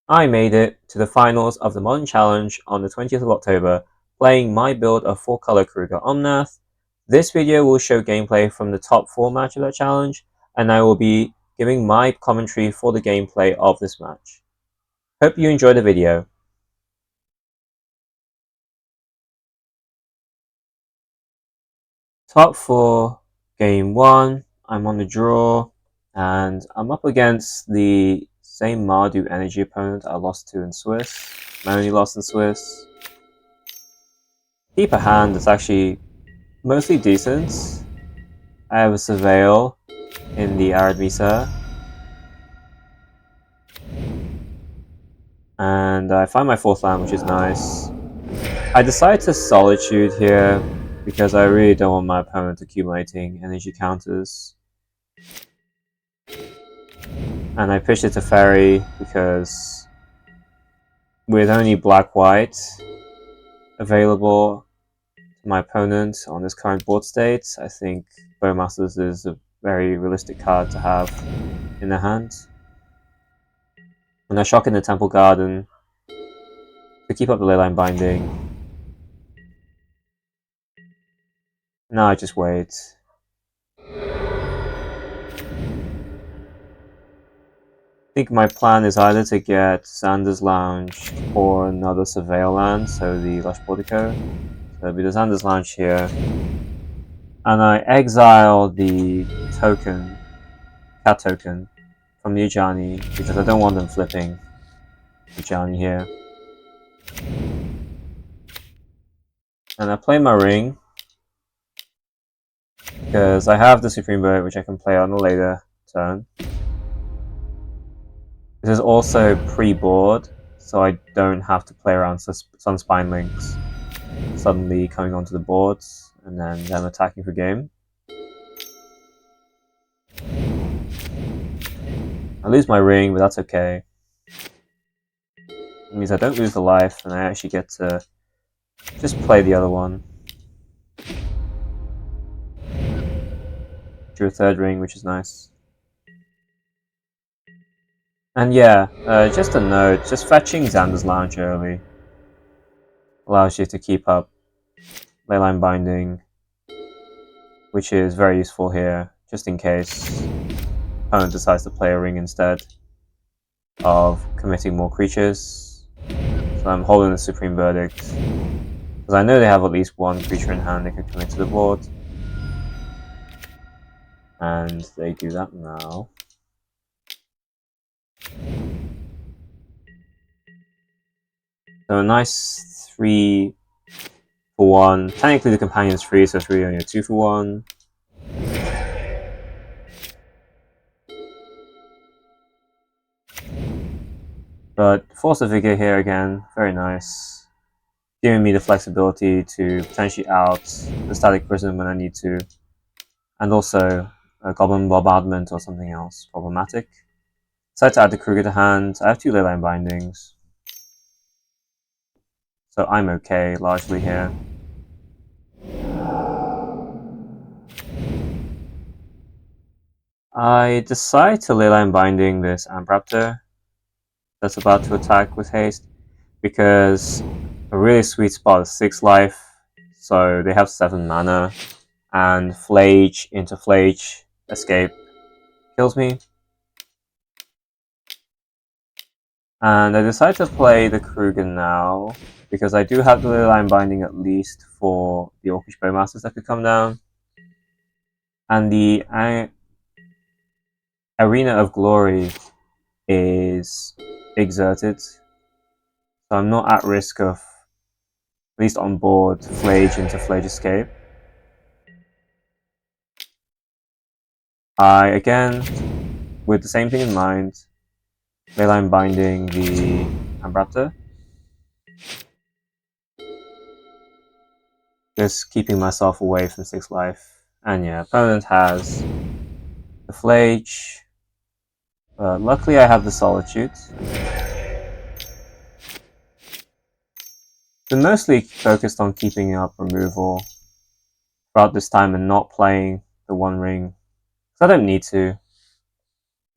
I made it to the finals of the Modern Challenge on the 20th of October, playing my build of 4-color Keruga Omnath. This video will show gameplay from the top 4 match of that challenge, and I will be giving my commentary for the gameplay of this match. Hope you enjoy the video. Top 4, Game 1, I'm on the draw, and I'm up against the same Mardu energy opponent I lost to in Swiss. My only loss in Swiss. Keep a hand that's actually mostly decent. I have a Surveil in the Arid Misa, and I find my 4th land, which is nice. I decide to Solitude here because I really don't want my opponent accumulating energy counters. And I pitched it to Ferry because with only black-white available to my opponent on this current board state, I think Bowmasters is a very realistic card to have in their hand. And I shock in the Temple Garden to keep up the Leyline Binding. Now I just wait. I think my plan is either to get Xander's Lounge or another Surveil land, so the Lush Portico. So it'll be the Xander's Lounge here. And I exile the token, cat token, from the Ujani, because I don't want them flipping Ujani here. And I play my ring, because I have the Supreme Boat, which I can play on a later turn. This is also pre-board, so I don't have to play around Sunspine Links suddenly coming onto the boards and then them attacking for game. I lose my ring, but that's okay. It means I don't lose the life, and I actually get to just play the other one. Drew a 3rd ring, which is nice. And yeah, just a note, just fetching Xander's Lounge early allows you to keep up Leyline Binding, which is very useful here, just in case opponent decides to play a ring instead of committing more creatures. So I'm holding the Supreme Verdict, because I know they have at least one creature in hand they can commit to the board. And they do that now. So a nice 3 for 1. Technically the companion's free, so it's really only a 2 for 1. But Force of Vigor here again, very nice. Giving me the flexibility to potentially out the Static Prison when I need to. And also a Goblin Bombardment or something else problematic. Decide to add the Keruga to hand. I have 2 Leyline Bindings, so I'm okay largely here. I decide to Leyline Binding this Ambraptor that's about to attack with haste, because a really sweet spot is 6 life, so they have 7 mana, and Flage into Flage escape kills me. And I decide to play the Keruga now, because I do have the Leyline Binding at least for the Orcish Bowmasters that could come down. And the Arena of Glory is exerted, so I'm not at risk of, at least on board, Flage into Flage escape. I, again, with the same thing in mind, Leyline Binding the Ambraptor, just keeping myself away from 6 life. And yeah, opponent has the Flage. Luckily I have the Solitude. Been mostly focused on keeping up removal throughout this time and not playing the One Ring, because I don't need to.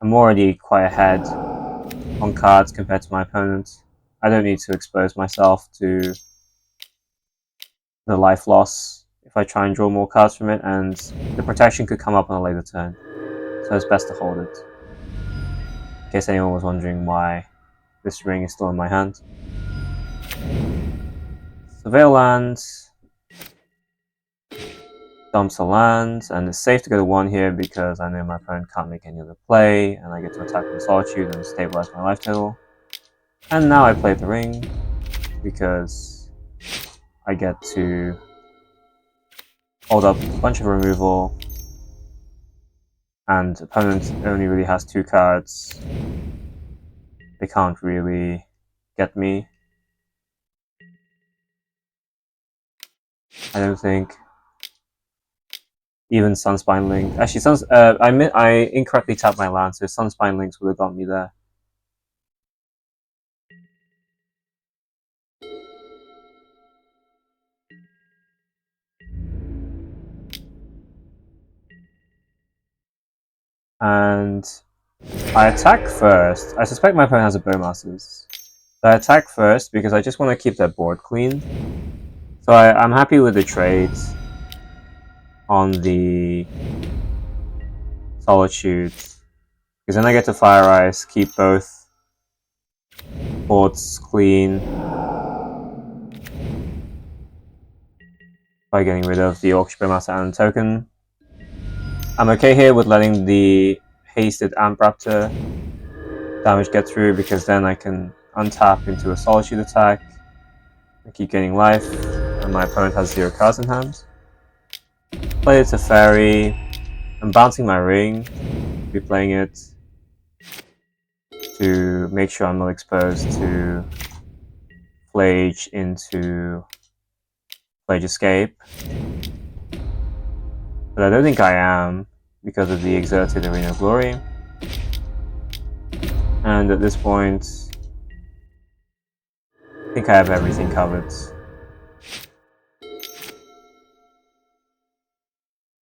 I'm already quite ahead on cards compared to my opponent. I don't need to expose myself to the life loss if I try and draw more cards from it, and the protection could come up on a later turn. So it's best to hold it. In case anyone was wondering why this ring is still in my hand. Surveil land, dumps a land, and it's safe to go to 1 here because I know my opponent can't make any other play, and I get to attack with Solitude and stabilize my life total. And now I play the ring because I get to hold up a bunch of removal, and opponent only really has 2 cards. They can't really get me, I don't think. Even Sunspine Link. Actually, I incorrectly tapped my land, so Sunspine Links would have got me there. And I attack first. I suspect my opponent has a Bowmasters. So I attack first because I just want to keep their board clean. So I'm happy with the trade on the Solitude, because then I get to Fire Ice, keep both boards clean by getting rid of the Orcish Bowmaster and token. I'm okay here with letting the hasted Amp Raptor damage get through, because then I can untap into a Solitude attack and keep gaining life, and my opponent has 0 cards in hand. Play it to Fairy. I'm bouncing my ring, be playing it to make sure I'm not exposed to Flage into Flage Escape. But I don't think I am, because of the exerted Arena of Glory. And at this point, I think I have everything covered.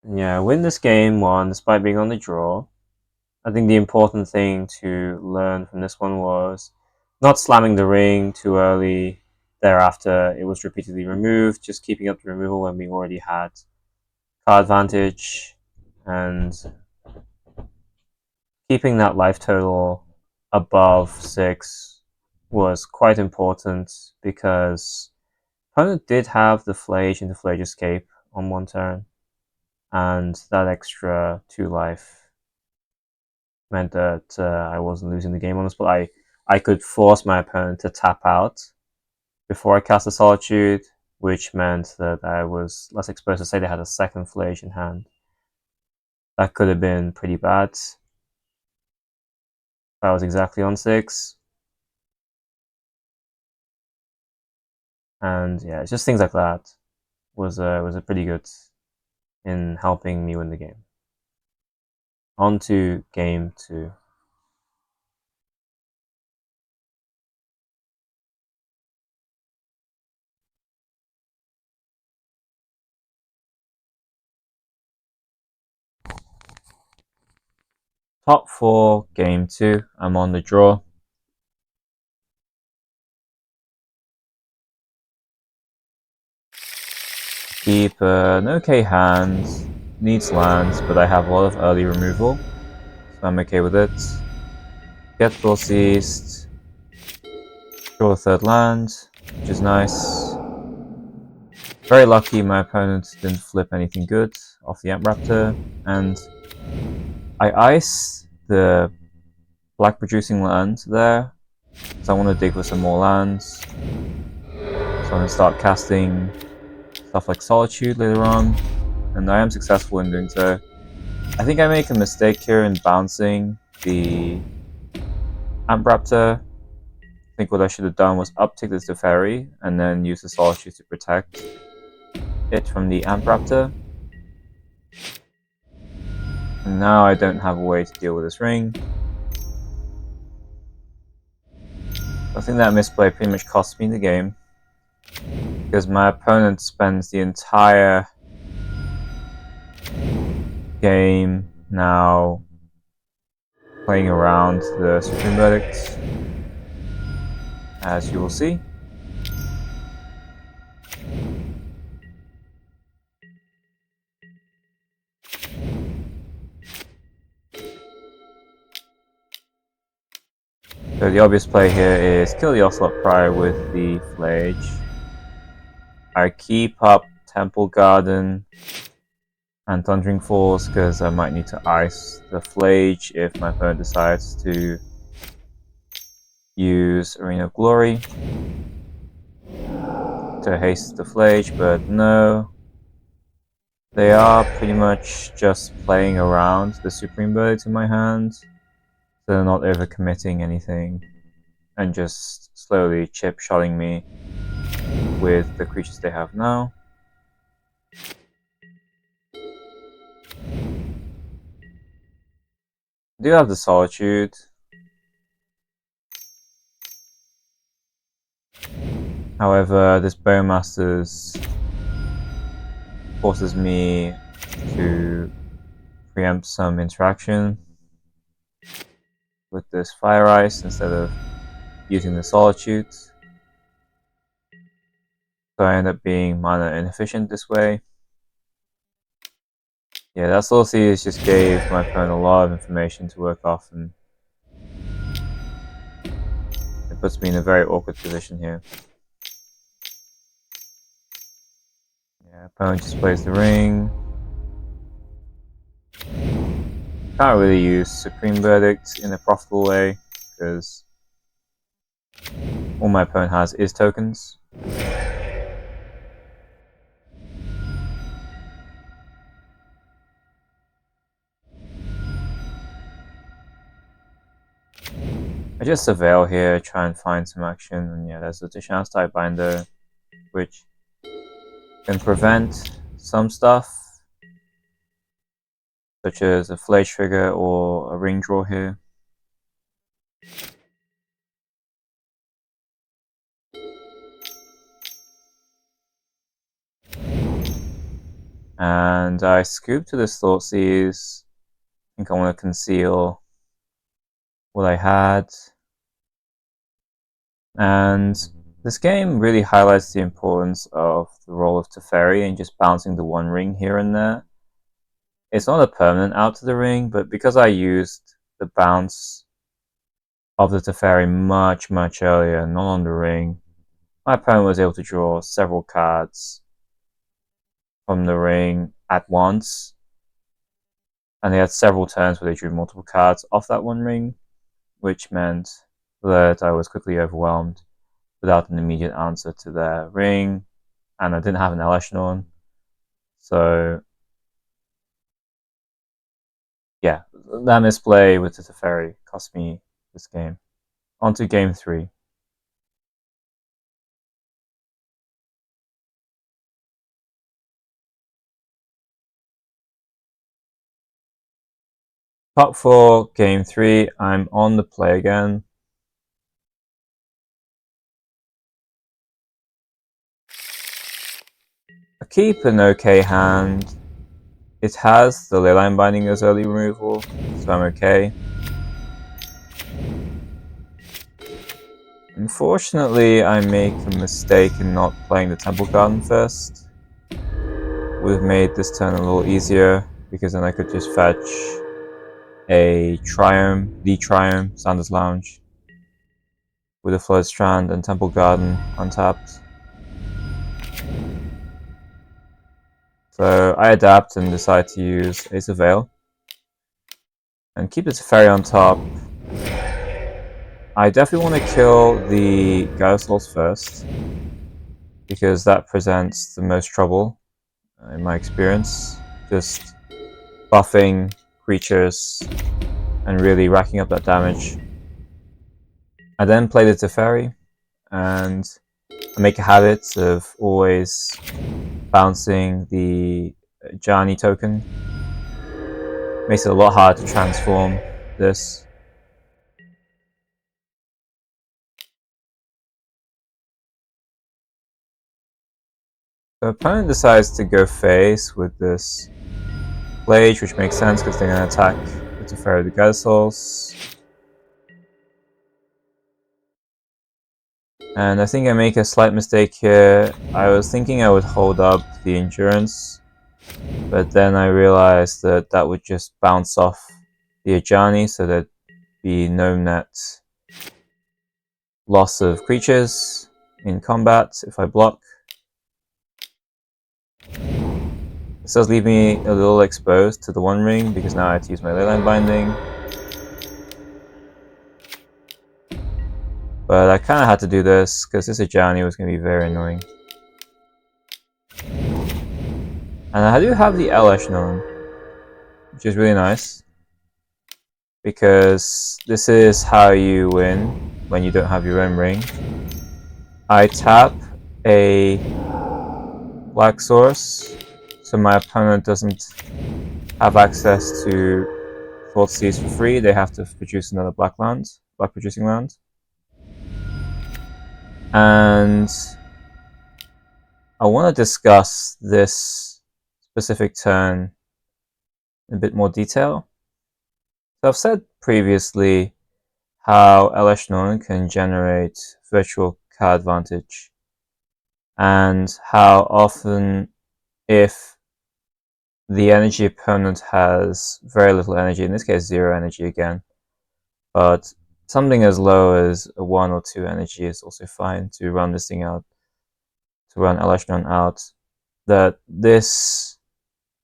Yeah, win this game 1 despite being on the draw. I think the important thing to learn from this one was not slamming the ring too early. Thereafter, it was repeatedly removed, just keeping up the removal when we already had card advantage, and keeping that life total above 6 was quite important, because opponent did have the Flage into Flage Escape on 1 turn, and that extra 2 life meant that I wasn't losing the game on the spot. I could force my opponent to tap out before I cast a Solitude, which meant that I was less exposed to say they had a 2nd Flage in hand. That could have been pretty bad. I was exactly on 6. And yeah, it's just things like that was a pretty good in helping me win the game. On to game 2. Top 4, game 2. I'm on the draw. Keep an okay hand. Needs lands, but I have a lot of early removal, so I'm okay with it. Get Seized. Draw a 3rd land, which is nice. Very lucky my opponent didn't flip anything good off the Amp Raptor, and I ice the black producing land there, so I want to dig for some more lands. So I'm going to start casting stuff like Solitude later on, and I am successful in doing so. I think I make a mistake here in bouncing the Amp Raptor. I think what I should have done was uptick this to Fairy, and then use the Solitude to protect it from the Amp Raptor. And now I don't have a way to deal with this ring. I think that misplay pretty much cost me the game, because my opponent spends the entire game now playing around the Supreme Verdict. as you will see. So the obvious play here is kill the Ocelot Prior with the Flage. I keep up Temple Garden and Thundering Falls because I might need to ice the Flage if my opponent decides to use Arena of Glory to haste the Flage, but no. They are pretty much just playing around the Supreme Bird to my hand, so they're not overcommitting anything and just slowly chip-shotting me with the creatures they have now. I do have the Solitude. However, this Bowmasters forces me to preempt some interaction with this Fire Ice instead of using the Solitude. So I end up being mana inefficient this way. Yeah, that Soul Seeds just gave my opponent a lot of information to work off, and it puts me in a very awkward position here. Yeah, opponent just plays the ring. Can't really use Supreme Verdict in a profitable way, because all my opponent has is tokens. I just Surveil here, try and find some action, and yeah, there's a Chance Type Binder, which can prevent some stuff, such as a Flage Trigger or a Ring Draw here. And I scoop to this Thoughtseize. I think I want to conceal what I had. And this game really highlights the importance of the role of Teferi and just bouncing the one ring here and there. It's not a permanent out to the ring, but because I used the bounce of the Teferi much earlier, not on the ring, my opponent was able to draw several cards from the ring at once. And they had several turns where they drew multiple cards off that one ring, which meant that I was quickly overwhelmed without an immediate answer to their ring, and I didn't have an Eleshnorn. So yeah, that misplay with the Teferi cost me this game. On to game 3. Top 4, game 3, I'm on the play again. I keep an okay hand. It has the Leyline Binding as early removal, so I'm okay. Unfortunately, I make a mistake in not playing the Temple Garden first. Would have made this turn a little easier, because then I could just fetch a Triome, the Triome, Sanders Lounge, with a Flood Strand and Temple Garden untapped. So I adapt and decide to use Ace of Veil and keep the Teferi on top. I definitely want to kill the Gyrosaurs first, because that presents the most trouble in my experience. Just buffing creatures and really racking up that damage. I then play the Teferi, and I make a habit of always bouncing the Jani token. Makes it a lot harder to transform this. The opponent decides to go face with this Blade, which makes sense because they're going to attack the Teferi of the Gyrosaurs. And I think I make a slight mistake here. I was thinking I would hold up the endurance, but then I realized that that would just bounce off the Ajani, so there'd be no net loss of creatures in combat if I block. This does leave me a little exposed to the One Ring, because now I have to use my Leyline Binding. But I kind of had to do this, because this Ajani was going to be very annoying. And I do have the Elesh known, which is really nice, because this is how you win when you don't have your own ring. I tap a black source, so my opponent doesn't have access to Thoughtseize for free. They have to produce another black producing land. And I want to discuss this specific turn in a bit more detail. So I've said previously how Elesh can generate virtual card advantage, and how often, if the energy opponent has very little energy, in this case 0 energy again, but something as low as a 1 or 2 energy is also fine to run this thing out, to run Elesh out, that this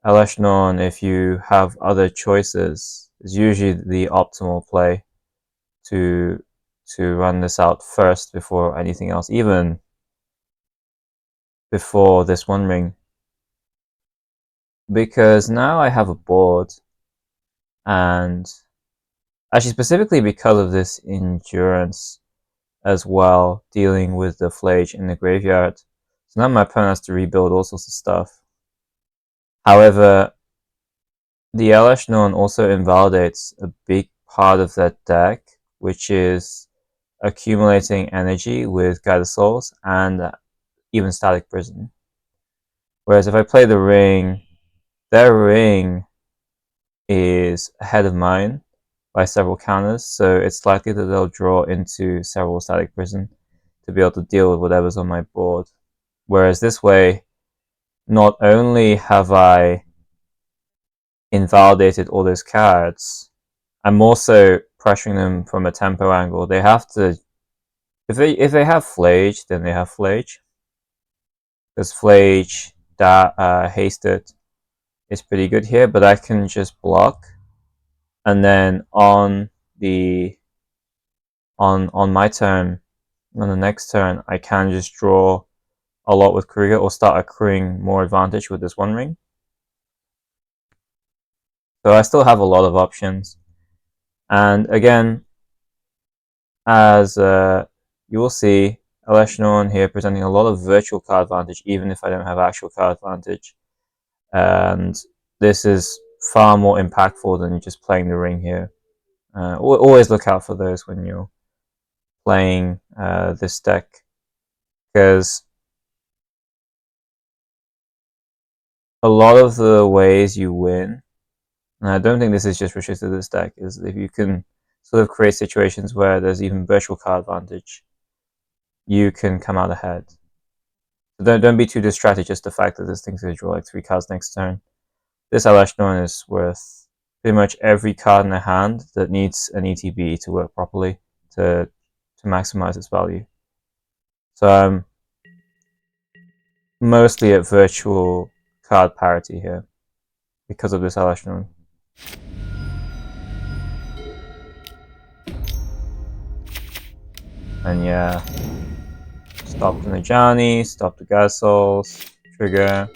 Elesh, if you have other choices, is usually the optimal play to run this out first before anything else, even before this One Ring. Because now I have a board, and actually specifically because of this endurance as well, dealing with the Flage in the graveyard. So now my opponent has to rebuild all sorts of stuff. However, the Elesh also invalidates a big part of that deck, which is accumulating energy with Guided Souls and even Static Prison. Whereas if I play the Ring, their Ring is ahead of mine by several counters, so it's likely that they'll draw into several Static Prison to be able to deal with whatever's on my board. Whereas this way, not only have I invalidated all those cards, I'm also pressuring them from a tempo angle. They have to, if they have Flage, then they have Flage, because Flage hasted is pretty good here. But I can just block, and then on my turn, on the next turn, I can just draw a lot with Keruga, or start accruing more advantage with this One Ring. So I still have a lot of options. And again, as you will see, Elesh here presenting a lot of virtual card advantage, even if I don't have actual card advantage. And this is far more impactful than just playing the Ring here. Always look out for those when you're playing this deck, because a lot of the ways you win, and I don't think this is just restricted to this deck, is if you can sort of create situations where there's even virtual card advantage, you can come out ahead. So don't be too distracted just the fact that this thing's going to draw like 3 cards next turn. This Elesh is worth pretty much every card in the hand that needs an ETB to work properly to maximize its value. So I'm mostly at virtual card parity here because of this Elesh. And yeah, stop the Najani, stop the Gasols, trigger,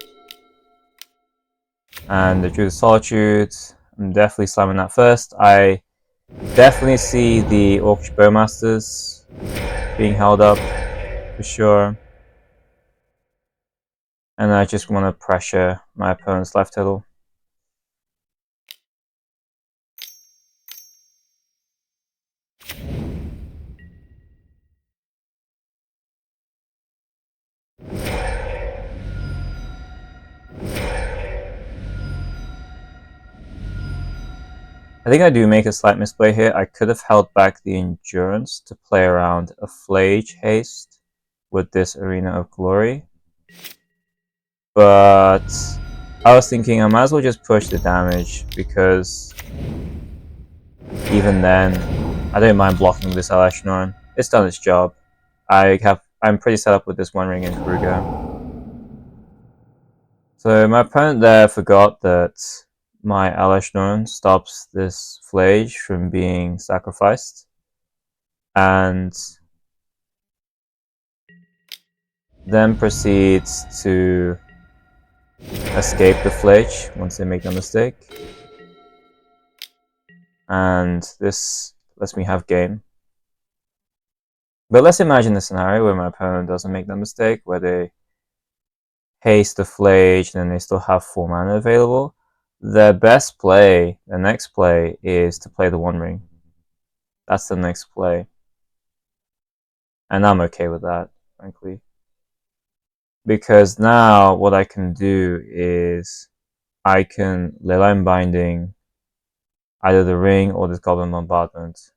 and the Druid of Solitude. I'm definitely slamming that first. I definitely see the Orcish Bowmasters being held up for sure. And I just want to pressure my opponent's left turtle. I think I do make a slight misplay here. I could have held back the Endurance to play around a Flage haste, with this Arena of Glory. But I was thinking I might as well just push the damage, because even then, I don't mind blocking this Alashnorn. It's done its job. I'm pretty set up with this One Ring and Keruga. So my opponent there forgot that my Alashnorn stops this Flage from being sacrificed, and then proceeds to escape the Flage once they make the mistake. And this lets me have game. But let's imagine the scenario where my opponent doesn't make that mistake, where they haste the Flage and then they still have 4 mana available. Their best play, the next play, is to play the One Ring. That's the next play. And I'm okay with that, frankly. Because now what I can do is I can Leyline Binding either the Ring or this Goblin Bombardment.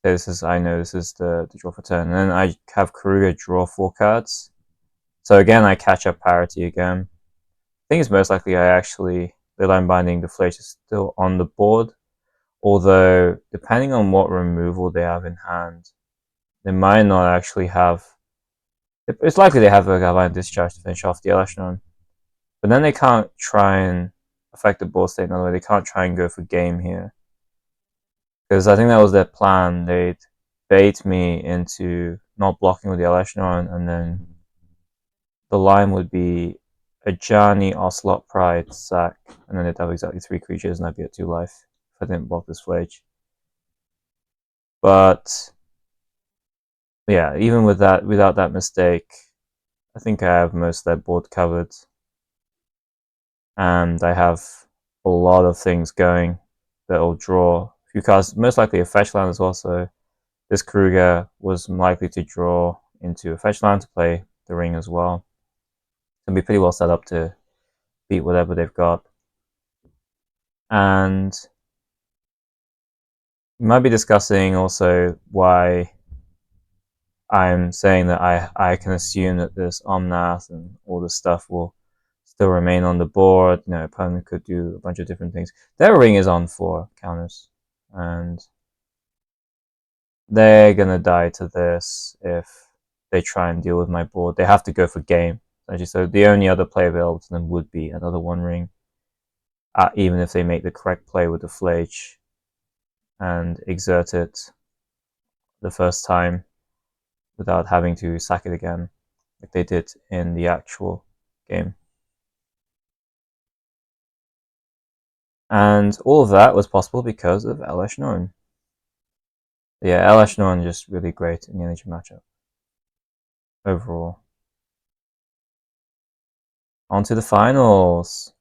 So I know this is the draw for turn. And then I have Keruga draw 4 cards. So again, I catch up parity again. I think it's most likely I actually Leyline Binding the Flage is still on the board. Although, depending on what removal they have in hand, they might not actually have. It's likely they have a Galvanic Discharge to finish off the Alashnorn. But then they can't try and affect the board state in another way. They can't try and go for game here. Because I think that was their plan. They'd bait me into not blocking with the Alashnorn, and then the line would be Ajani, Ocelot, Pride, Sack, and then they'd have exactly 3 creatures, and I'd be at 2 life if I didn't block this Flage. But yeah, even with that, without that mistake, I think I have most of their board covered, and I have a lot of things going that will draw a few cards, most likely a fetch land as well. So this Keruga was likely to draw into a fetch land to play the Ring as well. It'll be pretty well set up to beat whatever they've got. And we might be discussing also why I'm saying that I can assume that this Omnath and all this stuff will still remain on the board. You know, opponent could do a bunch of different things. Their Ring is on 4 counters, and they're gonna die to this if they try and deal with my board. They have to go for game. So the only other play available to them would be another One Ring, even if they make the correct play with the Flage and exert it the first time without having to sack it again, like they did in the actual game. And all of that was possible because of Alashnorn. Yeah, Alashnorn just really great in the energy matchup overall. On to the finals.